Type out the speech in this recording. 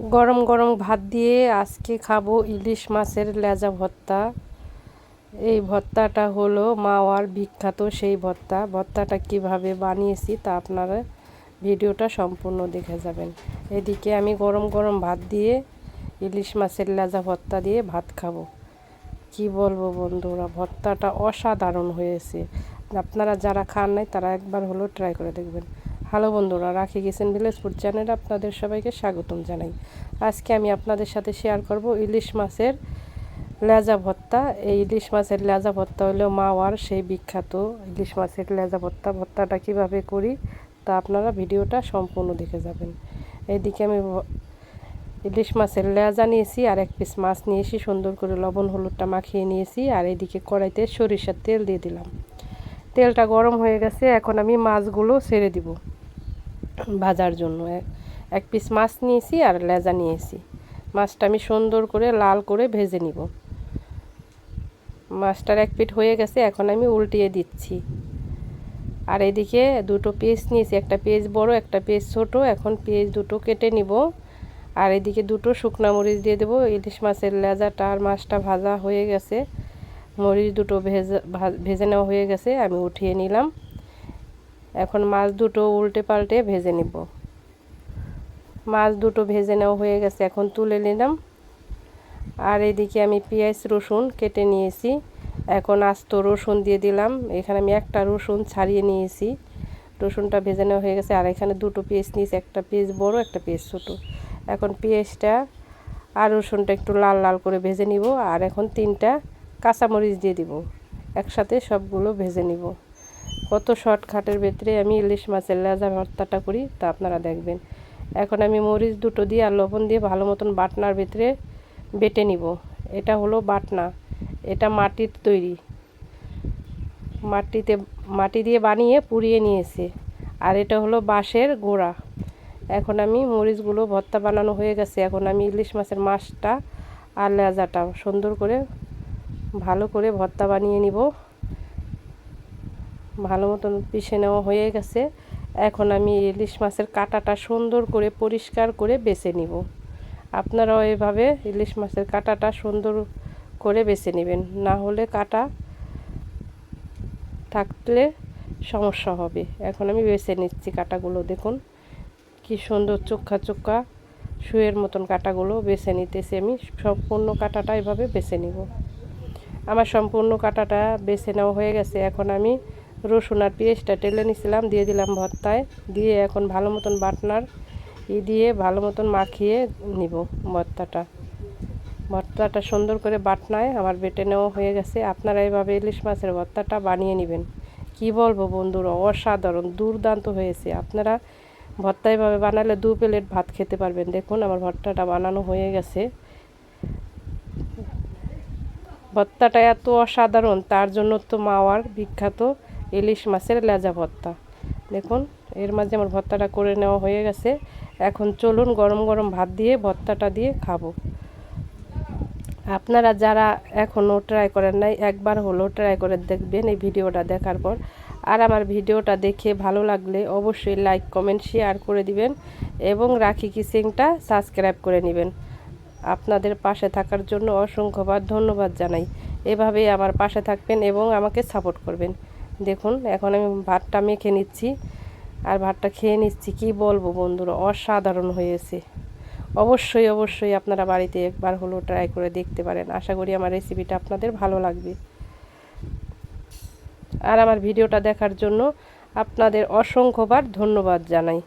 গরম গরম ভাত দিয়ে আজকে খাবো ইলিশ মাছের লেজা ভর্তা। এই ভর্তাটা হলো মাওয়ার বিখ্যাত সেই ভর্তা। ভর্তাটা কিভাবে বানিয়েছি তা আপনারা ভিডিওটা সম্পূর্ণ দেখে যাবেন। এদিকে আমি গরম গরম ভাত দিয়ে ইলিশ মাছের লেজা ভর্তা দিয়ে ভাত খাবো। কি বলবো বন্ধুরা, ভর্তাটা অসাধারণ হয়েছে। আপনারা যারা খান নাই তারা একবার হলো ট্রাই করে দেখবেন। হ্যালো বন্ধুরা, রাখি কিচেন ভিলেজ ফুড চ্যানেলে আপনাদের সবাইকে স্বাগতম জানাই। আজকে আমি আপনাদের সাথে শেয়ার করব ইলিশ মাছের লেজা ভর্তা। এই ইলিশ মাছের লেজা ভর্তা হলো মাওয়ার সেই বিখ্যাত ইলিশ মাছের লেজা ভর্তা। ভর্তাটা কিভাবে করি তা আপনারা ভিডিওটা সম্পূর্ণ দেখে যাবেন। এইদিকে আমি ইলিশ মাছের লেজা নিয়েছি আর এক পিস মাছ নিয়েছি, সুন্দর করে লবণ হলুদটা মাখিয়ে নিয়েছি। আর এইদিকে কড়াইতে সরিষার তেল দিয়ে দিলাম। তেলটা গরম হয়ে গেছে, এখন আমি মাছগুলো ছেড়ে দিব ভাজার জন্য। এক পিস মাছ নিয়েছি আর লেজা নিয়েছি। মাছটা আমি সুন্দর করে লাল করে ভেজে নিব। মাছটার এক পিঠ হয়ে গেছে, এখন আমি উল্টিয়ে দিচ্ছি। আর এদিকে দুটো পিস নিয়েছি, একটা পিস বড় একটা পিস ছোট। এখন পিস দুটো কেটে নিব। আর এদিকে দুটো শুকনা মরিচ দিয়ে দেবো। ইলিশ মাছের লেজাটা আর মাছটা ভাজা হয়ে গেছে, মরিচ দুটো ভেজে নেওয়া হয়ে গেছে, আমি উঠিয়ে নিলাম। এখন মাছ দুটো উল্টে পাল্টে ভেজে নিব। মাছ দুটো ভেজে নেওয়া হয়ে গেছে, এখন তুলে নিলাম। আর এদিকে আমি পেঁয়াজ রসুন কেটে নিয়েছি, এখন আস্ত রসুন দিয়ে দিলাম। এখানে আমি একটা রসুন ছাড়িয়ে নিয়েছি, রসুনটা ভেজে নেওয়া হয়ে গেছে। আর এখানে দুটো পেঁয়াজ নিয়েছি, একটা পেঁয়াজ বড় একটা পেঁয়াজ ছোট। এখন পেঁয়াজটা আর রসুনটা একটু লাল লাল করে ভেজে নিব। আর এখন 3টা কাঁচামরিচ দিয়ে দিব, একসাথে সবগুলো ভেজে নিব। কত শর্টকাটের ভেতরে আমি ইলিশ মাছের লেজা ভর্তাটা করি তা আপনারা দেখবেন। এখন আমি মরিচ দুটো দিয়ে আর লবণ দিয়ে ভালো মতন বাটনার ভেতরে বেটে নিব। এটা হলো বাটনা, এটা মাটির তৈরি, মাটি দিয়ে বানিয়ে পুড়িয়ে নিয়েছে। আর এটা হলো বাঁশের গোড়া। এখন আমি মরিচগুলো ভর্তা বানানো হয়ে গেছে, এখন আমি ইলিশ মাছের মাছটা আর লেজাটা সুন্দর করে ভালো করে ভর্তা বানিয়ে নিব। ভালো মতন পিষে নেওয়া হয়ে গেছে। এখন আমি ইলিশ মাছের কাঁটাটা সুন্দর করে পরিষ্কার করে বেছে নিব। আপনারাও এভাবে ইলিশ মাছের কাঁটাটা সুন্দর করে বেছে নেবেন, না হলে কাঁটা থাকলে সমস্যা হবে। এখন আমি বেছে নিচ্ছি কাঁটাগুলো, দেখুন কি সুন্দর চোখা চোখা শুয়ের মতন কাঁটাগুলো বেছে নিতেছি আমি। সম্পূর্ণ কাঁটাটা এভাবে বেছে নিব। আমার সম্পূর্ণ কাঁটাটা বেছে নেওয়া হয়ে গেছে। এখন আমি রসুন আর পেঁয়াজটা টেলে নিয়েছিলাম, দিয়ে দিলাম ভর্তায়, দিয়ে এখন ভালো মতন বাটনার দিয়ে ভালো মতন মাখিয়ে নিব ভর্তাটা সুন্দর করে বাটনায় আমার বেটে নেওয়া হয়ে গেছে। আপনারা এভাবে ইলিশ মাছের ভর্তাটা বানিয়ে নেবেন। কি বলবো বন্ধুরা, অসাধারণ দুর্দান্ত হয়েছে। আপনারা ভর্তা এভাবে বানালে 2 প্লেট ভাত খেতে পারবেন। দেখুন আমার ভর্তাটা বানানো হয়ে গেছে। ভর্তাটা এত অসাধারণ, তার জন্য তো মাওয়ার বিখ্যাত ইলিশ মাছের লেজা ভর্তা। দেখুন এর মাঝে আমার ভর্তাটা করে নেওয়া হয়ে গেছে। এখন চলুন গরম গরম ভাত দিয়ে ভর্তাটা দিয়ে খাবো। আপনারা যারা এখনও ট্রাই করেন নাই, একবার হলো ট্রাই করে দেখবেন এই ভিডিওটা দেখার পর। আর আমার ভিডিওটা দেখে ভালো লাগলে অবশ্যই লাইক কমেন্ট শেয়ার করে দিবেন এবং রাখি কিচেনটা সাবস্ক্রাইব করে নেবেন। আপনাদের পাশে থাকার জন্য অসংখ্যবার ধন্যবাদ জানাই। এভাবেই আমার পাশে থাকবেন এবং আমাকে সাপোর্ট করবেন। দেখুন এখন আমি ভাতটা মেখে নিচ্ছি আর ভাতটা খেয়ে নিচ্ছি। কি বলবো বন্ধুরা, অসাধারণ হয়েছে। অবশ্যই আপনারা বাড়িতে একবার হলো ট্রাই করে দেখতে পারেন। আশা করি আমার রেসিপিটা আপনাদের ভালো লাগবে। আর আমার ভিডিওটা দেখার জন্য আপনাদের অসংখ্যবার ধন্যবাদ জানাই।